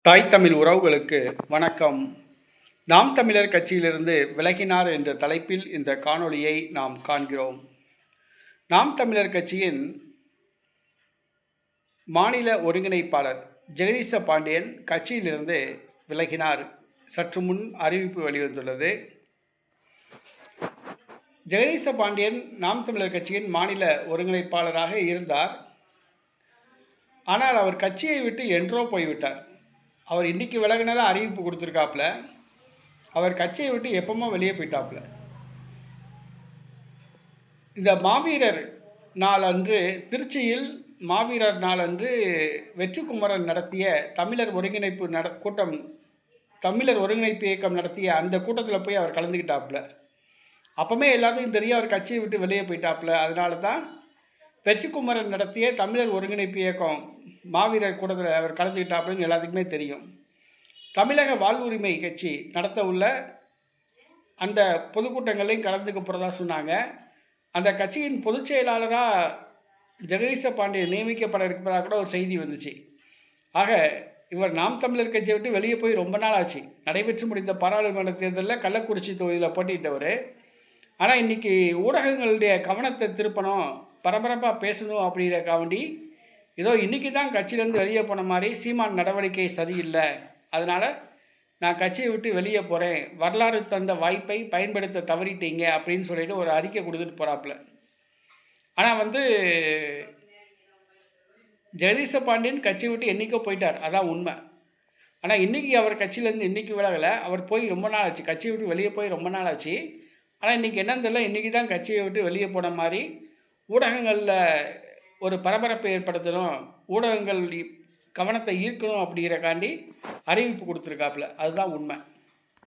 தாய் தமிழ் உறவுகளுக்கு வணக்கம். நாம் தமிழர் கட்சியிலிருந்து விலகினார் என்ற தலைப்பில் இந்த காணொளியை நாம் காண்கிறோம். நாம் தமிழர் கட்சியின் மாநில ஒருங்கிணைப்பாளர் ஜெகதீச பாண்டியன் கட்சியிலிருந்து விலகினார். சற்று முன் அறிவிப்பு வெளிவந்துள்ளது. ஜெகதீச பாண்டியன் நாம் தமிழர் கட்சியின் மாநில ஒருங்கிணைப்பாளராக இருந்தார். ஆனால் அவர் கட்சியை விட்டு என்றோ போய்விட்டார். அவர் இன்றைக்கி விலகினதாக அறிவிப்பு கொடுத்துருக்காப்புல. அவர் கட்சியை விட்டு எப்பவுமே வெளியே போயிட்டாப்புல. இந்த மாவீரர் நாள் அன்று திருச்சியில் மாவீரர் நாள் அன்று வெற்றிக்குமரன் நடத்திய தமிழர் ஒருங்கிணைப்பு கூட்டம், தமிழர் ஒருங்கிணைப்பு இயக்கம் நடத்திய அந்த கூட்டத்தில் போய் அவர் கலந்துக்கிட்டாப்புல. அப்போவே எல்லாத்துக்கும் தெரியும் அவர் கட்சியை விட்டு வெளியே போயிட்டாப்புல. அதனால தான் வெற்றிக்குமரன் நடத்திய தமிழர் ஒருங்கிணைப்பு இயக்கம் மாவீரர் கூட்டத்தில் அவர் கலந்துக்கிட்டாப்புலன்னு எல்லாத்துக்குமே தெரியும். தமிழக வாழ்வுரிமை கட்சி நடத்த உள்ள அந்த பொதுக்கூட்டங்களையும் கலந்துக்க போகிறதா சொன்னாங்க. அந்த கட்சியின் பொதுச் செயலாளராக ஜெகதீச பாண்டியன் நியமிக்கப்பட இருப்பதாக கூட ஒரு செய்தி வந்துச்சு. ஆக இவர் நாம் தமிழர் கட்சியை விட்டு வெளியே போய் ரொம்ப நாள் ஆச்சு. நடைபெற்று முடிந்த பாராளுமன்ற தேர்தலில் கள்ளக்குறிச்சி தொகுதியில் போட்டியிட்டவர். ஆனால் இன்றைக்கி ஊடகங்களுடைய கவனத்தை திருப்பணும், பரபரப்பாக பேசணும் அப்படிங்கிறக்காண்டி ஏதோ இன்றைக்கி தான் கட்சியிலேருந்து வெளியே போன மாதிரி சீமான் நடவடிக்கை சரியில்லை, அதனால் நான் கட்சியை விட்டு வெளியே போகிறேன், வரலாறு தந்த வாய்ப்பை பயன்படுத்த தவறிட்டீங்க அப்படின்னு சொல்லிட்டு ஒரு அறிக்கை கொடுத்துட்டு போகிறாப்புல. ஆனால் ஜெகதீச பாண்டியன் கட்சியை விட்டு என்றைக்கோ போயிட்டார், அதான் உண்மை. ஆனால் இன்றைக்கி அவர் கட்சியிலேருந்து இன்றைக்கி விலகலை. அவர் போய் ரொம்ப நாள் ஆச்சு, கட்சியை விட்டு வெளியே போய் ரொம்ப நாள் ஆச்சு. ஆனால் இன்றைக்கி என்னன்னு தெரியல, இன்றைக்கி தான் கட்சியை விட்டு வெளியே போன மாதிரி ஊடகங்களில் ஒரு பரபரப்பை ஏற்படுத்தணும், ஊடகங்கள் கவனத்தை ஈர்க்கணும் அப்படிங்கிறக்காண்டி அறிவிப்பு கொடுத்துருக்காப்புல. அதுதான் உண்மை.